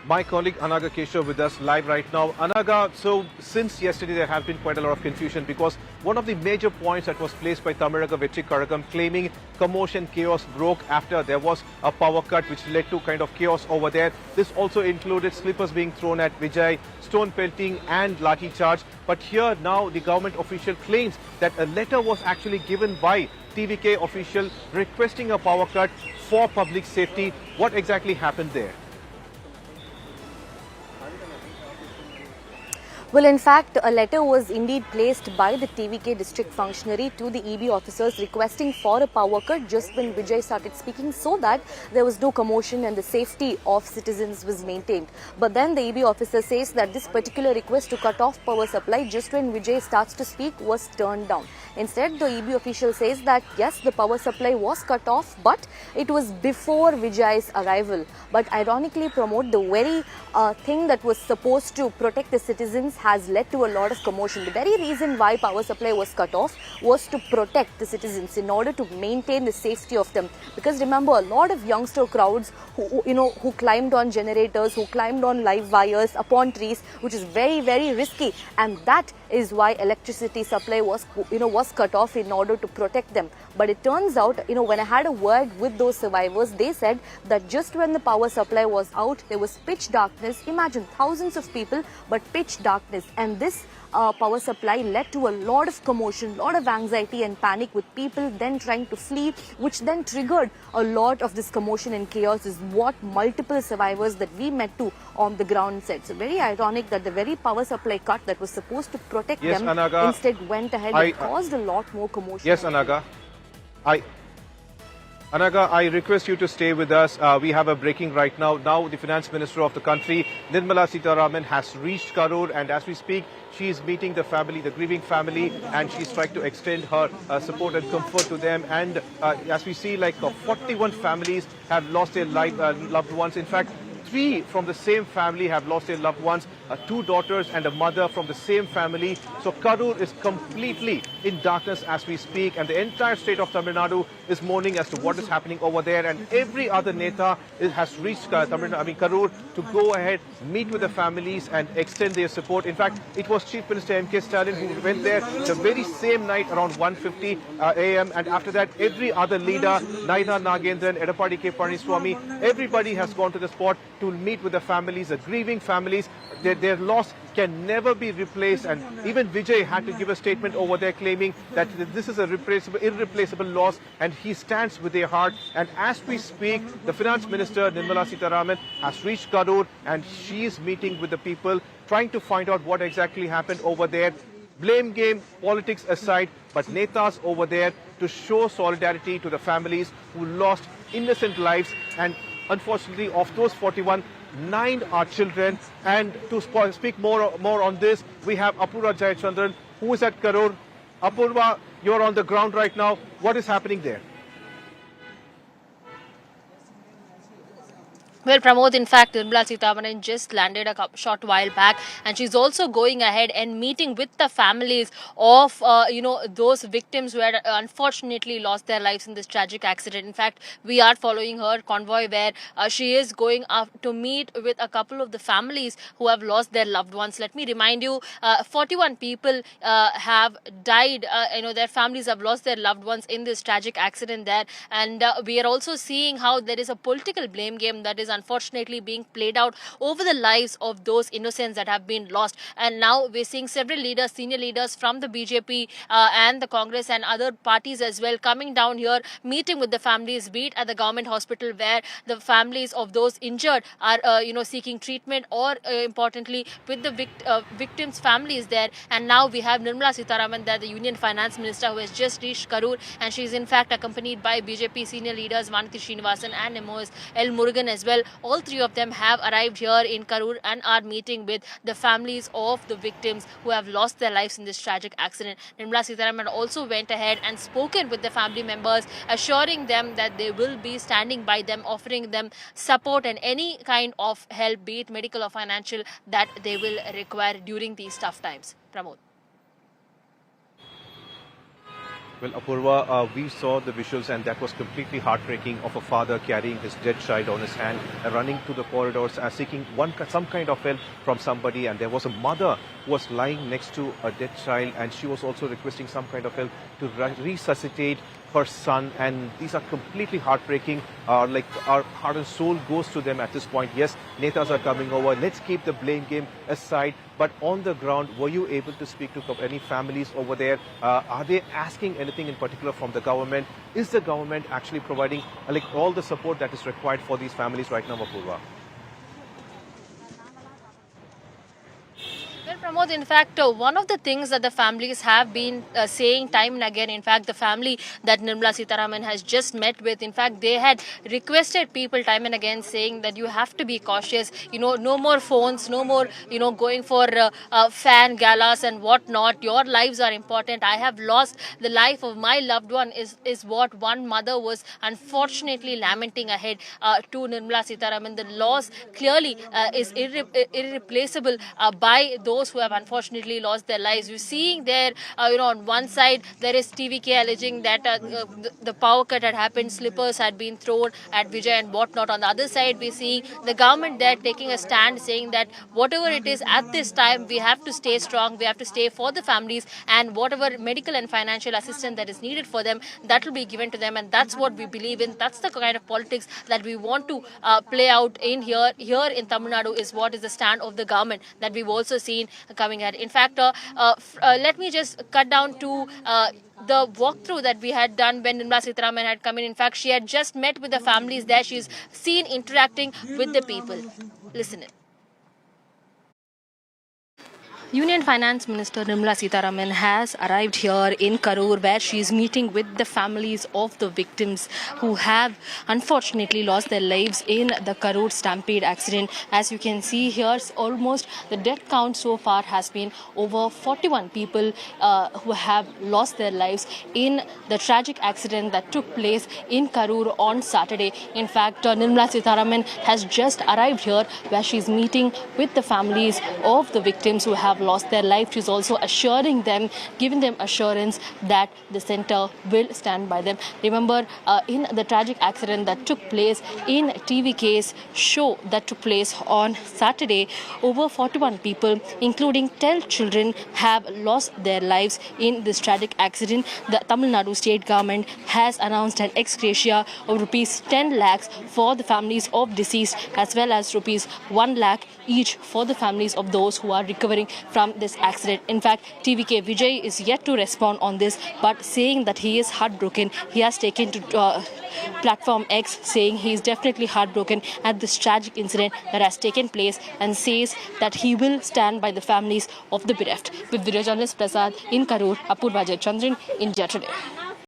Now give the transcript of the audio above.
My colleague Anaga Keshav with us live right now. Anaga, so since yesterday there has been quite a lot of confusion because one of the major points that was placed by Tamaraga Vetri Karagam claiming commotion chaos broke after there was a power cut which led to kind of chaos over there. This also included slippers being thrown at Vijay, stone pelting and lathi charge. But here now the government official claims that a letter was actually given by TVK official requesting a power cut for public safety. What exactly happened there? Well, in fact, a letter was indeed placed by the TVK district functionary to the EB officers requesting for a power cut just when Vijay started speaking so that there was no commotion and the safety of citizens was maintained. But then the EB officer says that this particular request to cut off power supply just when Vijay starts to speak was turned down. Instead, the EB official says that yes, the power supply was cut off, but it was before Vijay's arrival. But ironically, Pramod, the very thing that was supposed to protect the citizens has led to a lot of commotion. The very reason why power supply was cut off was to protect the citizens in order to maintain the safety of them. Because remember, a lot of youngster crowds who climbed on generators, who climbed on live wires, upon trees, which is very, very risky. And that is why electricity supply was cut off in order to protect them. But it turns out, when I had a word with those survivors, they said that just when the power supply was out, there was pitch darkness. Imagine thousands of people, but pitch darkness. And this power supply led to a lot of commotion, lot of anxiety and panic with people then trying to flee, which then triggered a lot of this commotion and chaos is what multiple survivors that we met to on the ground said. So very ironic that the very power supply cut that was supposed to protect them Anaga, instead went ahead and caused a lot more commotion. Yes, Anaga. Anaga, I request you to stay with us. We have a breaking right now. Now the Finance Minister of the country, Nirmala Sitharaman, has reached Karur, and as we speak, she is meeting the family, the grieving family, and she's trying to extend her support and comfort to them. And as we see, 41 families have lost their loved ones. In fact, 3 from the same family have lost their loved ones, 2 daughters and a mother from the same family. So Karur is completely in darkness as we speak, and the entire state of Tamil Nadu is mourning as to what is happening over there. And every other neta has reached Karur to go ahead, meet with the families and extend their support. In fact, it was Chief Minister M.K. Stalin who went there the very same night around 1:50 a.m. And after that, every other leader, Naina Nagendran, Edapadi K. Palaniswamy, everybody has gone to the spot to meet with the families, the grieving families. Their loss can never be replaced, and even Vijay had to give a statement over there claiming that this is a irreplaceable loss, and he stands with their heart. And as we speak, the Finance Minister Nirmala Sitharaman has reached Karur, and she is meeting with the people, trying to find out what exactly happened over there. Blame game, politics aside, but netas over there to show solidarity to the families who lost innocent lives. And unfortunately, of those 41, 9 are children. And to speak more on this, we have Apurva Jayachandran, who is at Karur. Apurva, you're on the ground right now. What is happening there? Well, Pramod, in fact, Nirmala Sitharaman just landed a short while back, and she's also going ahead and meeting with the families of, those victims who had unfortunately lost their lives in this tragic accident. In fact, we are following her convoy where she is going up to meet with a couple of the families who have lost their loved ones. Let me remind you, 41 people have died. Their families have lost their loved ones in this tragic accident there. And we are also seeing how there is a political blame game that is unfortunately being played out over the lives of those innocents that have been lost. And now we're seeing several leaders, senior leaders from the BJP and the Congress and other parties as well coming down here, meeting with the families, be it at the government hospital where the families of those injured are seeking treatment, or importantly with the victims' families there. And now we have Nirmala Sitharaman there, the Union Finance Minister, who has just reached Karur, and she is in fact accompanied by BJP senior leaders Vanthi Srinivasan and MOS L. Murugan as well. All 3 of them have arrived here in Karur and are meeting with the families of the victims who have lost their lives in this tragic accident. Nirmala Sitharaman also went ahead and spoken with the family members, assuring them that they will be standing by them, offering them support and any kind of help, be it medical or financial, that they will require during these tough times. Pramod. Well, Apurva, we saw the visuals and that was completely heartbreaking of a father carrying his dead child on his hand and running through the corridors seeking some kind of help from somebody. And there was a mother who was lying next to a dead child and she was also requesting some kind of help to resuscitate her son. And these are completely heartbreaking. Like our heart and soul goes to them at this point. Yes, netas are coming over. Let's keep the blame game aside. But on the ground, were you able to speak to any families over there? Are they asking anything in particular from the government? Is the government actually providing like all the support that is required for these families right now, Apurva? Well, Pramod, in fact, one of the things that the families have been saying time and again, in fact, the family that Nirmala Sitharaman has just met with, in fact, they had requested people time and again saying that you have to be cautious, no more phones, no more, going for fan galas and whatnot. Your lives are important. I have lost the life of my loved one is what one mother was unfortunately lamenting ahead to Nirmala Sitharaman. The loss clearly is irreplaceable by those who have unfortunately lost their lives. You're seeing there, on one side there is TVK alleging that the power cut had happened, slippers had been thrown at Vijay and whatnot. On the other side, we're seeing the government there taking a stand, saying that whatever it is at this time, we have to stay strong, we have to stay for the families, and whatever medical and financial assistance that is needed for them, that will be given to them. And that's what we believe in. That's the kind of politics that we want to play out in here in Tamil Nadu, is what is the stand of the government that we've also seen coming ahead. In fact, let me just cut down to the walkthrough that we had done when Nirmala Sitharaman had come in. In fact, she had just met with the families there. She's seen interacting with the people. Listen in. Union Finance Minister Nirmala Sitharaman has arrived here in Karur, where she is meeting with the families of the victims who have unfortunately lost their lives in the Karur Stampede accident. As you can see here, almost the death count so far has been over 41 people who have lost their lives in the tragic accident that took place in Karur on Saturday. In fact, Nirmala Sitharaman has just arrived here, where she is meeting with the families of the victims who have lost their life. She's also assuring them, giving them assurance that the center will stand by them. Remember, in the tragic accident that took place in TVK's show that took place on Saturday, over 41 people, including 10 children, have lost their lives in this tragic accident. The Tamil Nadu state government has announced an ex gratia of rupees 10 lakhs for the families of deceased, as well as rupees 1 lakh each for the families of those who are recovering from this accident. In fact, TVK Vijay is yet to respond on this, but saying that he is heartbroken. He has taken to platform X, saying he is definitely heartbroken at this tragic incident that has taken place, and says that he will stand by the families of the bereft. With video journalist Prasad in Karur, Apurva Chandran, India Today.